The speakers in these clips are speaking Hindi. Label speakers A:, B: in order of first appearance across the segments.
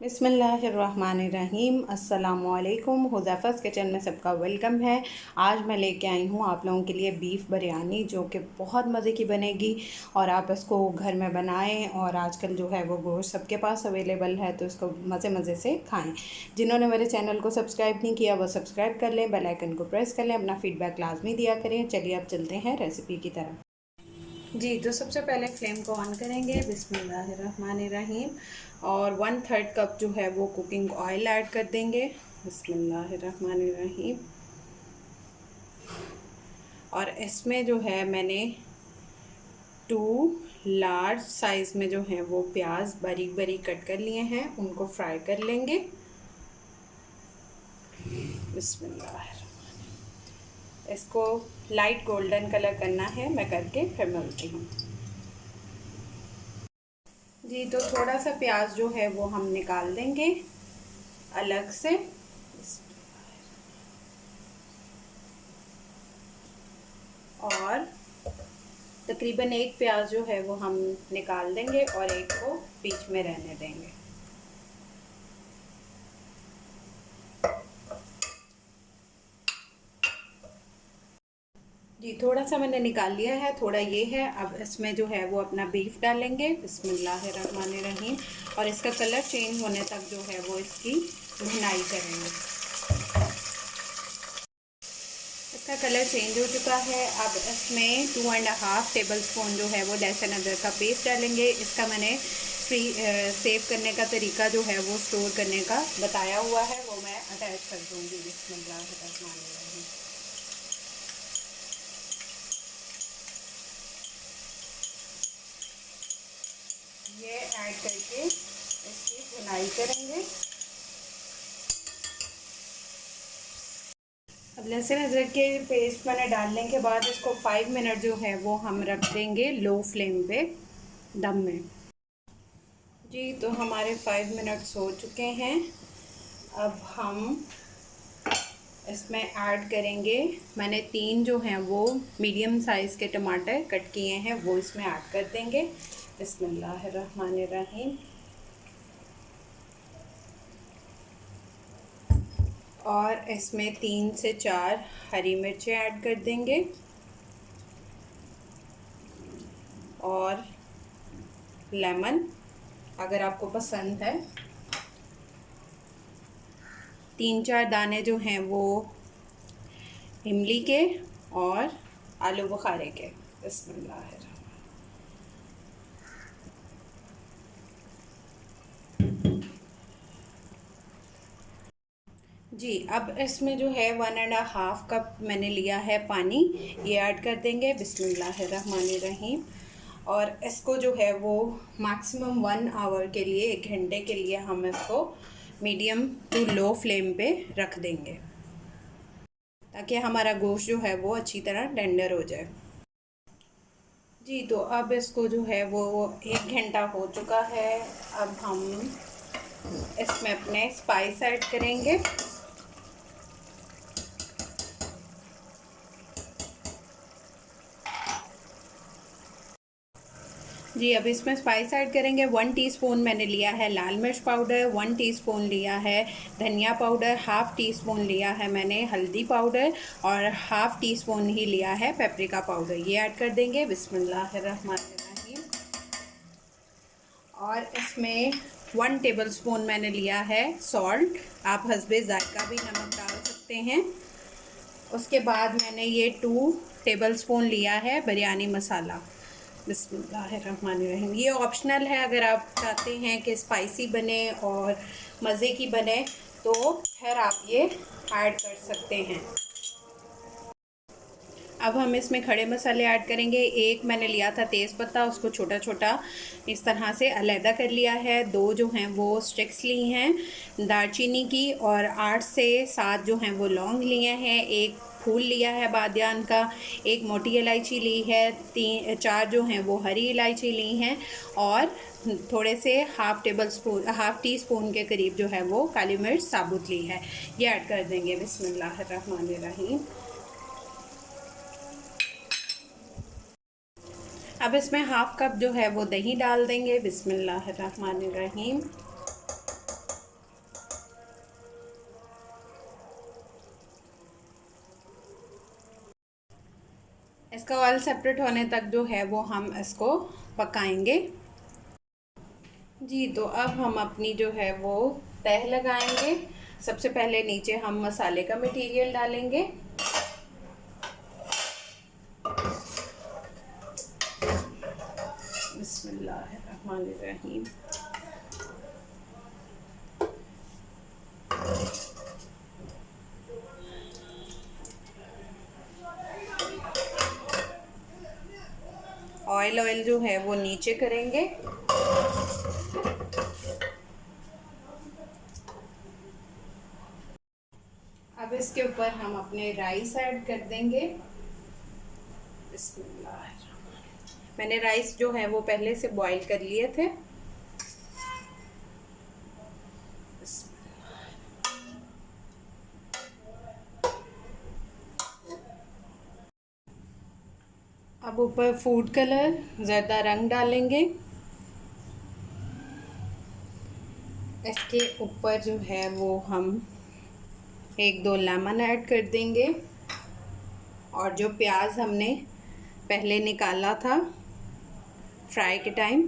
A: बिस्मिल्लाहिर्रहमानिर्रहीम। अस्सलामुअलैकुम। हुज़ैफ़ा's किचन में सबका वेलकम है। आज मैं लेके आई हूँ आप लोगों के लिए बीफ़ बिरयानी, जो कि बहुत मज़े की बनेगी और आप इसको घर में बनाएं। और आजकल जो है वो गोश्त सबके पास अवेलेबल है, तो इसको मज़े मज़े से खाएं। जिन्होंने मेरे चैनल को सब्सक्राइब नहीं किया वो सब्सक्राइब कर लें, बेल आइकन को प्रेस कर लें, अपना फ़ीडबैक लाजमी दिया करें। चलिए अब चलते हैं रेसिपी की तरफ। जी, तो सबसे पहले फ्लेम को ऑन करेंगे। बिस्मिल्लाहिर्रहमानिर्रहीम। और 1/3 कप जो है वो कुकिंग ऑयल ऐड कर देंगे। बिस्मिल्लाहिर्रहमानिर्रहीम। और इसमें जो है मैंने 2 लार्ज साइज़ में जो है वो प्याज बारीक बारीक कट कर लिए हैं, उनको फ्राई कर लेंगे। बिस्मिल्लाह। इसको लाइट गोल्डन कलर करना है, मैं करके फिर मिलती हूँ। जी, तो थोड़ा सा प्याज जो है वो हम निकाल देंगे अलग से। और तकरीबन एक प्याज जो है वो हम निकाल देंगे और एक को बीच में रहने देंगे। जी, थोड़ा सा मैंने निकाल लिया है, थोड़ा ये है। अब इसमें जो है वो अपना बीफ डालेंगे। बिस्मिल्लाहिर्रहमानिर्रहीम। और इसका कलर चेंज होने तक जो है वो इसकी भुनाई करेंगे। इसका कलर चेंज हो चुका है। अब इसमें 2.5 टेबलस्पून जो है वो लहसुन अदरक का पेस्ट डालेंगे। इसका मैंने सेव करने का तरीका जो है वो स्टोर करने का बताया हुआ है, वो मैं अटैच कर दूँगी। बिस्मिल्लाहिर्रहमानिर्रहीम। ये ऐड करके इसकी भुनाई करेंगे। अब लहसुन अदरक के पेस्ट मैंने डालने के बाद इसको 5 मिनट जो है वो हम रख देंगे लो फ्लेम पे दम में। जी, तो हमारे 5 मिनट्स हो चुके हैं। अब हम इसमें ऐड करेंगे, मैंने 3 जो हैं वो मीडियम साइज़ के टमाटर कट किए हैं, वो इसमें ऐड कर देंगे। बिस्मिल्लाहिर्रहमानिर्रहीम। और इसमें 3 से 4 हरी मिर्चें ऐड कर देंगे। और लेमन अगर आपको पसंद है। 3-4 दाने जो हैं वो इमली के और आलू बुखारे के। बिस्मिल्लाह। जी, अब इसमें जो है 1.5 कप मैंने लिया है पानी, ये ऐड कर देंगे। बिस्मिल्लाहिर्रहमानिर्रहीम। और इसको जो है वो मैक्सिमम 1 आवर के लिए, 1 घंटे के लिए हम इसको मीडियम टू लो फ्लेम पे रख देंगे, ताकि हमारा गोश्त जो है वो अच्छी तरह टेंडर हो जाए। जी, तो अब इसको जो है वो 1 घंटा हो चुका है। अब हम इसमें अपने स्पाइस ऐड करेंगे। जी, अब इसमें स्पाइस ऐड करेंगे। 1 टीस्पून मैंने लिया है लाल मिर्च पाउडर, 1 टीस्पून लिया है धनिया पाउडर, हाफ़ टीस्पून लिया है मैंने हल्दी पाउडर और हाफ़ टीस्पून ही लिया है पेपरिका पाउडर, ये ऐड कर देंगे। बिस्मिल्लाहिर्रहमानिर्रहीम। और इसमें 1 टेबलस्पून मैंने लिया है सॉल्ट, आप हस्बे ज़ायका भी नमक डाल सकते हैं। उसके बाद मैंने ये 2 टेबलस्पून लिया है बिरयानी मसाला। बिस्मिल्लाहिर्रहमानिर्रहीम। ये ऑप्शनल है, अगर आप चाहते हैं कि स्पाइसी बने और मज़े की बने तो फिर आप ये ऐड कर सकते हैं। अब हम इसमें खड़े मसाले ऐड करेंगे। एक मैंने लिया था तेज़पत्ता, उसको छोटा छोटा इस तरह से अलहदा कर लिया है। 2 जो हैं वो स्टिक्स ली हैं दालचीनी की, और 8 से 7 जो हैं वो लौंग लिए हैं। एक फूल लिया है बादियान का, एक मोटी इलायची ली है, 4 जो हैं वो हरी इलायची ली हैं, और थोड़े से हाफ़ टी स्पून के करीब जो है वो काली मिर्च साबुत ली है, ये ऐड कर देंगे। बिस्मिल्लाहिर्रहमानिर्रहीम। अब इसमें हाफ़ कप जो है वो दही डाल देंगे। बिस्मिल्लाहिर्रहमानिर्रहीम। इसका ऑयल सेपरेट होने तक जो है वो हम इसको पकाएंगे। जी, तो अब हम अपनी जो है वो तह लगाएंगे। सबसे पहले नीचे हम मसाले का मटेरियल डालेंगे। बिस्मिल्लाहिर्रहमानिर्रहीम। ऑयल जो है वो नीचे करेंगे। अब इसके ऊपर हम अपने राइस ऐड कर देंगे। मैंने राइस जो है वो पहले से बॉईल कर लिए थे। अब ऊपर फूड कलर ज़रदा रंग डालेंगे। इसके ऊपर जो है वो हम 1-2 लेमन ऐड कर देंगे और जो प्याज हमने पहले निकाला था फ्राई के टाइम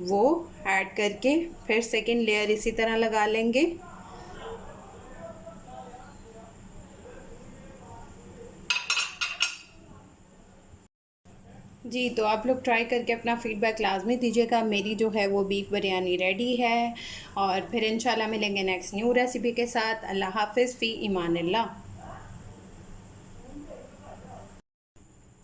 A: वो ऐड करके फिर सेकंड लेयर इसी तरह लगा लेंगे। जी, तो आप लोग ट्राई करके अपना फ़ीडबैक लाजमी दीजिएगा। मेरी जो है वो बीफ बिरयानी रेडी है और फिर इंशाल्लाह मिलेंगे नेक्स्ट न्यू रेसिपी के साथ। अल्लाह हाफ़िज़, फ़ी इमानिल्लाह।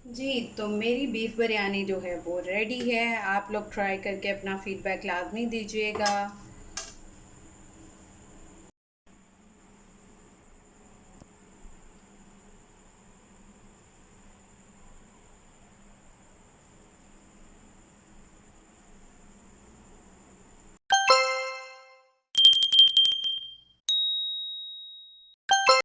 A: जी, तो मेरी बीफ बिरयानी जो है वो रेडी है। आप लोग ट्राई करके अपना फ़ीडबैक लाजमी दीजिएगा।